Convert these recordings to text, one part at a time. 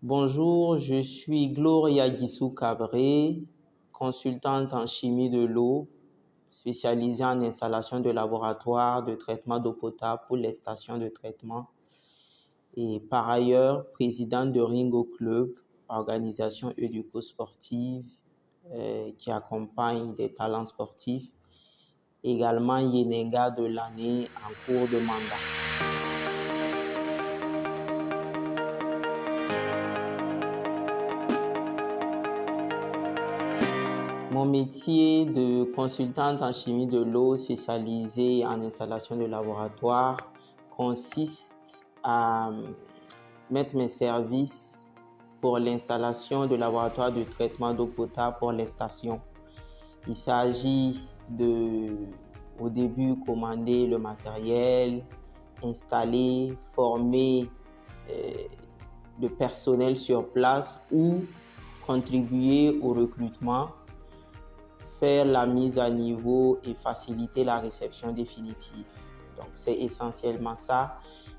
Bonjour, je suis Gloria Guissou Cabré, consultante en chimie de l'eau, spécialisée en installation de laboratoire de traitement d'eau potable pour les stations de traitement et par ailleurs présidente de Ringo Club, organisation éduco-sportive qui accompagne des talents sportifs, également Yenenga de l'année en cours de mandat. Mon métier de consultante en chimie de l'eau spécialisée en installation de laboratoire consiste à mettre mes services pour l'installation de laboratoires de traitement d'eau potable pour les stations. Il s'agit au début, commander le matériel, installer, former le personnel sur place ou contribuer au recrutement, faire la mise à niveau et faciliter la réception définitive. Donc, c'est essentiellement ça.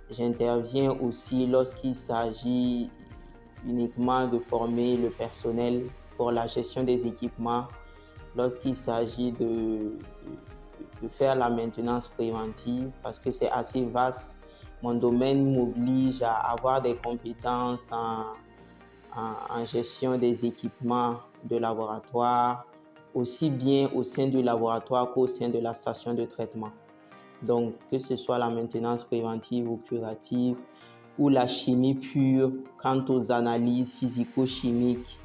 J'interviens aussi lorsqu'il s'agit uniquement de former le personnel pour la gestion des équipements, lorsqu'il s'agit de faire la maintenance préventive, parce que c'est assez vaste. Mon domaine m'oblige à avoir des compétences en gestion des équipements de laboratoire, aussi bien au sein du laboratoire qu'au sein de la station de traitement. Donc, que ce soit la maintenance préventive ou curative, ou la chimie pure quant aux analyses physico-chimiques,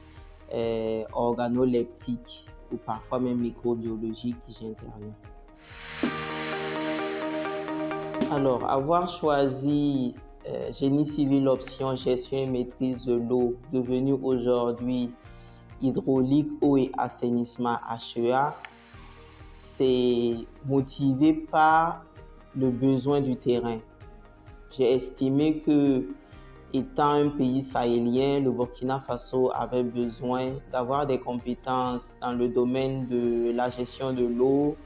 organoleptiques ou parfois même microbiologiques, j'interviens. Alors, avoir choisi génie civil option gestion et maîtrise de l'eau, devenu aujourd'hui hydraulique, eau et assainissement HEA, c'est motivé par le besoin du terrain. J'ai estimé que, étant un pays sahélien, le Burkina Faso avait besoin d'avoir des compétences dans le domaine de la gestion de l'eau,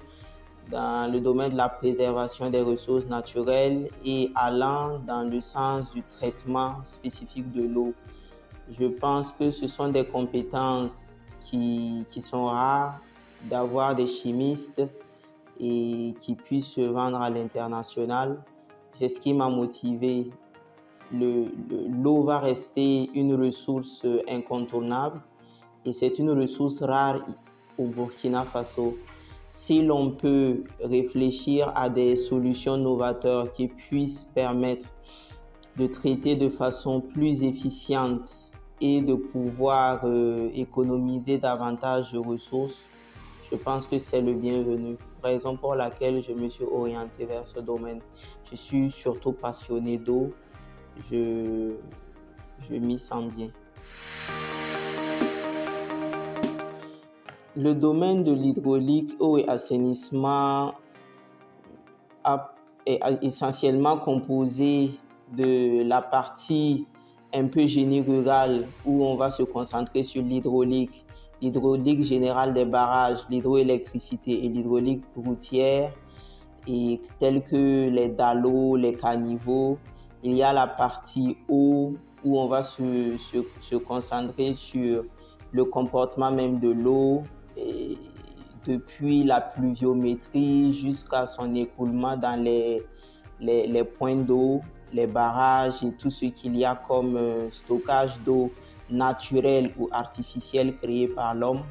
dans le domaine de la préservation des ressources naturelles et allant dans le sens du traitement spécifique de l'eau. Je pense que ce sont des compétences qui sont rares d'avoir des chimistes et qui puissent se vendre à l'international. C'est ce qui m'a motivé. L'eau va rester une ressource incontournable et c'est une ressource rare au Burkina Faso. Si l'on peut réfléchir à des solutions novatrices qui puissent permettre de traiter de façon plus efficiente et de pouvoir économiser davantage de ressources, je pense que c'est le bienvenu. Raison pour laquelle je me suis orienté vers ce domaine. Je suis surtout passionné d'eau. Je m'y sens bien. Le domaine de l'hydraulique, eau et assainissement est essentiellement composé de la partie un peu génie rural où on va se concentrer sur l'hydraulique générale des barrages, l'hydroélectricité et l'hydraulique routière, et telles que les dallots, les caniveaux. Il y a la partie eau où on va se concentrer sur le comportement même de l'eau, depuis la pluviométrie jusqu'à son écoulement dans les points d'eau, les barrages et tout ce qu'il y a comme stockage d'eau naturelle ou artificielle créée par l'homme.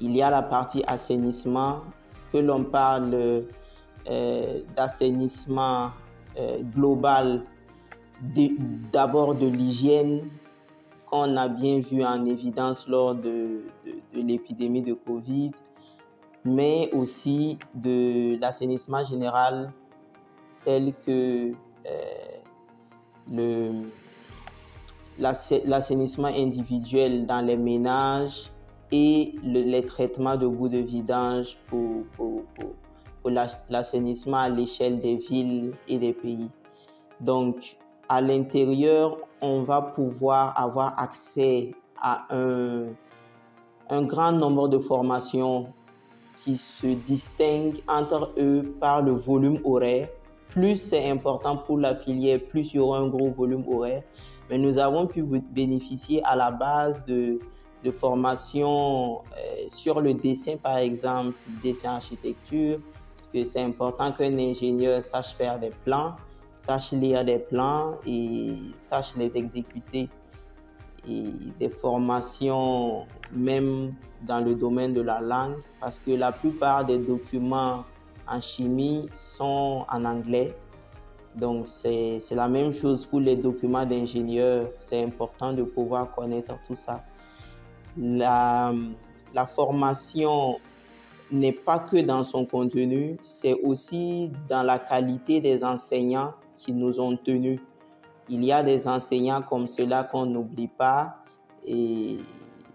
Il y a la partie assainissement, que l'on parle d'assainissement global, d'abord de l'hygiène, qu'on a bien vu en évidence lors de l'épidémie de Covid, mais aussi de l'assainissement général tel que l'assainissement individuel dans les ménages et les traitements de boues de vidange pour l'assainissement à l'échelle des villes et des pays. Donc, à l'intérieur, on va pouvoir avoir accès à un grand nombre de formations qui se distinguent entre eux par le volume horaire. Plus c'est important pour la filière, plus il y aura un gros volume horaire. Mais nous avons pu bénéficier à la base de formations sur le dessin, par exemple, dessin architecture, parce que c'est important qu'un ingénieur sache faire des plans, sache lire des plans et sache les exécuter. Et des formations même dans le domaine de la langue, parce que la plupart des documents en chimie sont en anglais. Donc, c'est la même chose pour les documents d'ingénieurs. C'est important de pouvoir connaître tout ça. La formation n'est pas que dans son contenu, c'est aussi dans la qualité des enseignants qui nous ont tenus. Il y a des enseignants comme cela qu'on n'oublie pas et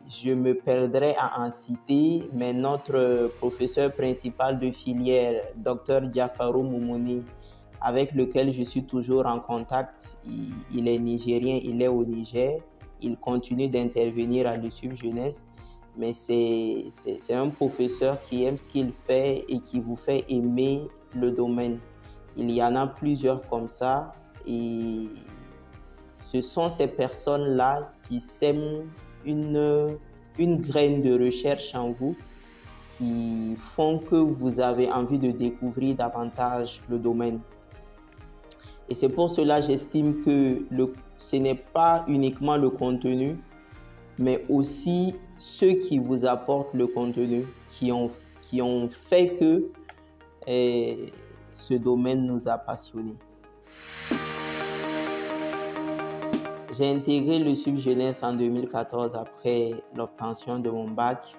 je me perdrai à en citer, mais notre professeur principal de filière, Dr Diafaro Moumouni, avec lequel je suis toujours en contact, il est nigérien, il est au Niger, il continue d'intervenir à l'USUP Jeunesse, mais c'est un professeur qui aime ce qu'il fait et qui vous fait aimer le domaine. Il y en a plusieurs comme ça et ce sont ces personnes-là qui sèment une graine de recherche en vous, qui font que vous avez envie de découvrir davantage le domaine. Et c'est pour cela que j'estime que ce n'est pas uniquement le contenu, mais aussi ceux qui vous apportent le contenu, qui ont fait que ce domaine nous a passionnés. J'ai intégré l'USUP Jeunesse en 2014 après l'obtention de mon bac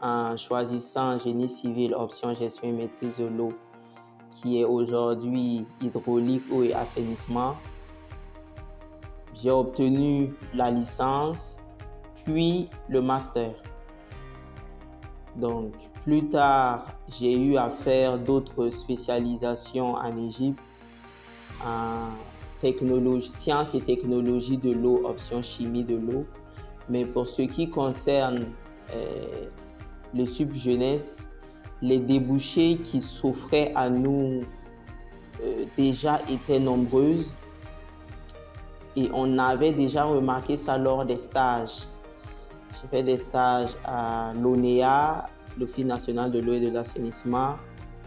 en choisissant génie civil, option gestion et maîtrise de l'eau, qui est aujourd'hui hydraulique, eau et assainissement. J'ai obtenu la licence, puis le master. Donc, plus tard, j'ai eu à faire d'autres spécialisations en Égypte, en technologie, sciences et technologies de l'eau, option chimie de l'eau. Mais pour ce qui concerne le SUP Jeunesse, les débouchés qui s'offraient à nous déjà étaient nombreuses et on avait déjà remarqué ça lors des stages. J'ai fait des stages à l'ONEA, l'Office national de l'eau et de l'assainissement,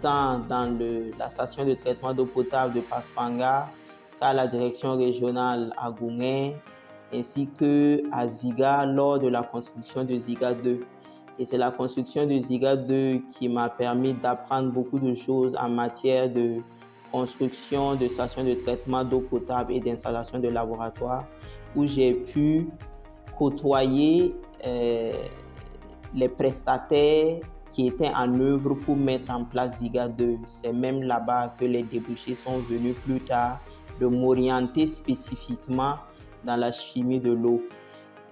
tant dans la station de traitement d'eau potable de Paspanga qu'à la direction régionale à Gouguin, ainsi qu'à Ziga lors de la construction de Ziga 2. Et c'est la construction de Ziga 2 qui m'a permis d'apprendre beaucoup de choses en matière de construction de stations de traitement d'eau potable et d'installation de laboratoire, où j'ai pu côtoyer les prestataires qui étaient en œuvre pour mettre en place Ziga 2. C'est même là-bas que les débouchés sont venus plus tard de m'orienter spécifiquement dans la chimie de l'eau.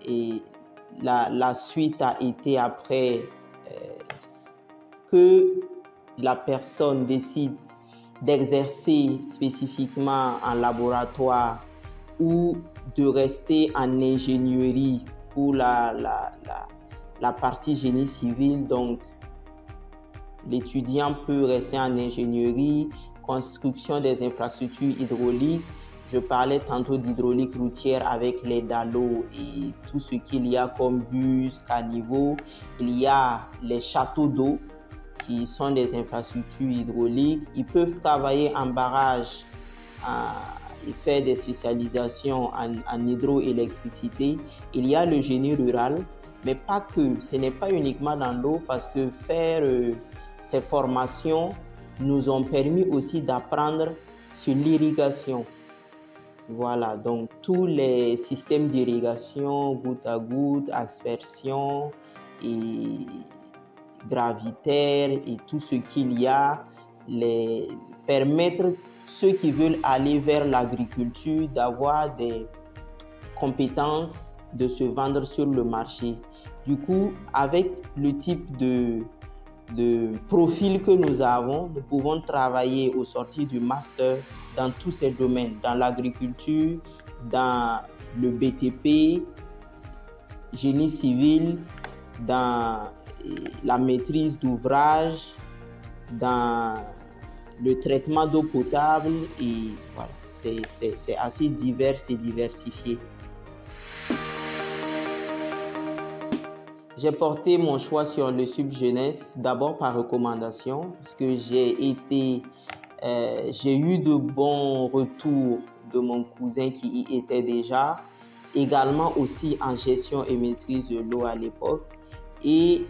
Et la suite a été après que la personne décide d'exercer spécifiquement en laboratoire ou de rester en ingénierie pour la partie génie civil. Donc, l'étudiant peut rester en ingénierie, construction des infrastructures hydrauliques. Je parlais tantôt d'hydraulique routière avec les DALO et tout ce qu'il y a comme bus, caniveaux. Il y a les châteaux d'eau qui sont des infrastructures hydrauliques. Ils peuvent travailler en barrage et faire des spécialisations en hydroélectricité. Il y a le génie rural, mais pas que. Ce n'est pas uniquement dans l'eau parce que faire ces formations nous ont permis aussi d'apprendre sur l'irrigation. Voilà, donc tous les systèmes d'irrigation, goutte à goutte, aspersion et gravitaire et tout ce qu'il y a, permettre ceux qui veulent aller vers l'agriculture d'avoir des compétences, de se vendre sur le marché. Du coup, avec le type de profil que nous avons, nous pouvons travailler au sortir du master dans tous ces domaines, dans l'agriculture, dans le BTP, génie civil, dans la maîtrise d'ouvrage dans le traitement d'eau potable et voilà, c'est assez divers et diversifié. J'ai porté mon choix sur le Sup Jeunesse d'abord par recommandation parce que j'ai eu de bons retours de mon cousin qui y était déjà, également aussi en gestion et maîtrise de l'eau à l'époque. Et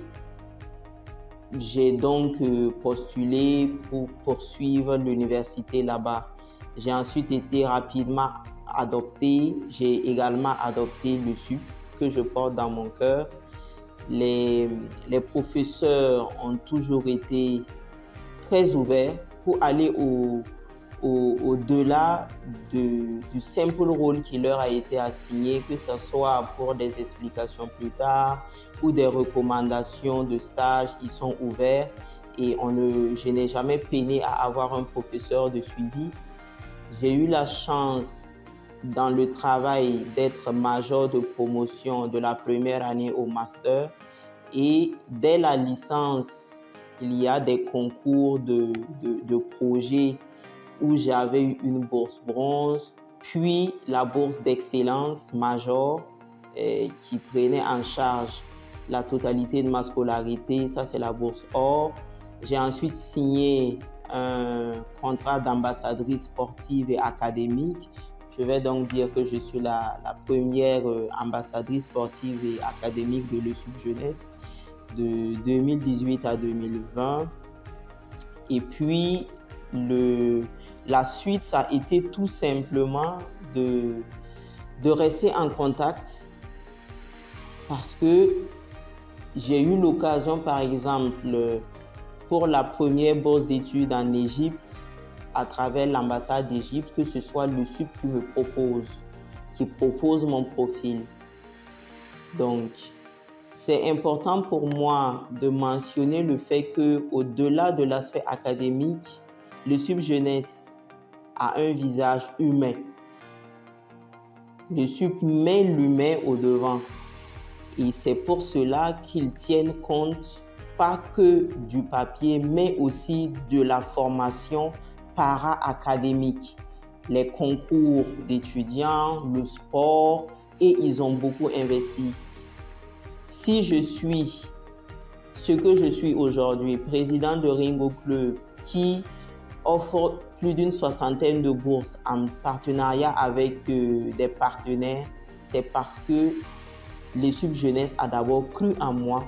j'ai donc postulé pour poursuivre l'université là-bas. J'ai ensuite été rapidement adopté. J'ai également adopté le Sup que je porte dans mon cœur. Les professeurs ont toujours été très ouverts pour aller au-delà du simple rôle qui leur a été assigné, que ce soit pour des explications plus tard ou des recommandations de stage. Ils sont ouverts et je n'ai jamais peiné à avoir un professeur de suivi. J'ai eu la chance dans le travail d'être major de promotion de la première année au master et dès la licence, il y a des concours de projets où j'avais eu une bourse bronze, puis la bourse d'excellence major qui prenait en charge la totalité de ma scolarité. Ça, c'est la bourse or. J'ai ensuite signé un contrat d'ambassadrice sportive et académique. Je vais donc dire que je suis la première ambassadrice sportive et académique de le Sup Jeunesse de 2018 à 2020. Et puis, la suite, ça a été tout simplement de rester en contact parce que j'ai eu l'occasion, par exemple, pour la première bourse d'études en Égypte, à travers l'ambassade d'Égypte, que ce soit le Sup qui propose mon profil. Donc, c'est important pour moi de mentionner le fait qu'au-delà de l'aspect académique, le Sup Jeunesse a un visage humain. Le Sup met l'humain au devant. Et c'est pour cela qu'ils tiennent compte pas que du papier, mais aussi de la formation para-académique, les concours d'étudiants, le sport, et ils ont beaucoup investi. Si je suis ce que je suis aujourd'hui, président de Ringo Club, qui offre plus d'une soixantaine de bourses en partenariat avec des partenaires, c'est parce que le Sup Jeunesse a d'abord cru en moi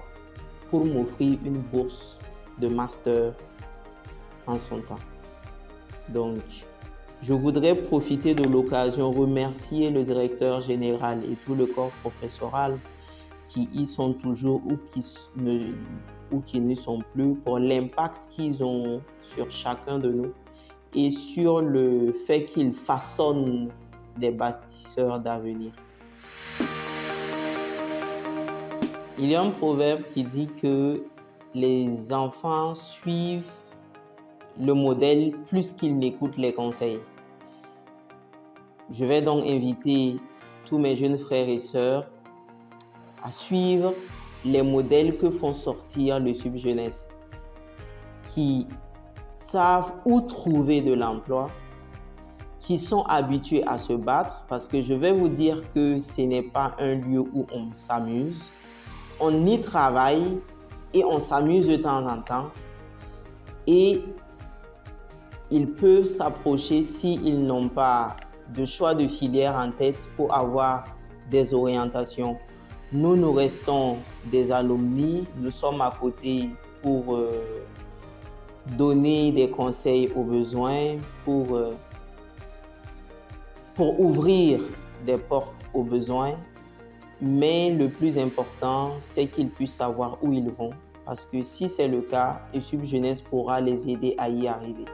pour m'offrir une bourse de master en son temps. Donc, je voudrais profiter de l'occasion, remercier le directeur général et tout le corps professoral qui y sont toujours ou qui ne sont plus pour l'impact qu'ils ont sur chacun de nous et sur le fait qu'ils façonnent des bâtisseurs d'avenir. Il y a un proverbe qui dit que les enfants suivent le modèle plus qu'ils n'écoutent les conseils. Je vais donc inviter tous mes jeunes frères et sœurs à suivre les modèles que font sortir le Sup Jeunesse, qui savent où trouver de l'emploi, qui sont habitués à se battre, parce que je vais vous dire que ce n'est pas un lieu où on s'amuse. On y travaille et on s'amuse de temps en temps. Et ils peuvent s'approcher s'ils n'ont pas de choix de filière en tête pour avoir des orientations. Nous restons des alumni, nous sommes à côté pour donner des conseils aux besoins, pour ouvrir des portes aux besoins. Mais le plus important, c'est qu'ils puissent savoir où ils vont. Parce que si c'est le cas, le Sup Jeunesse pourra les aider à y arriver.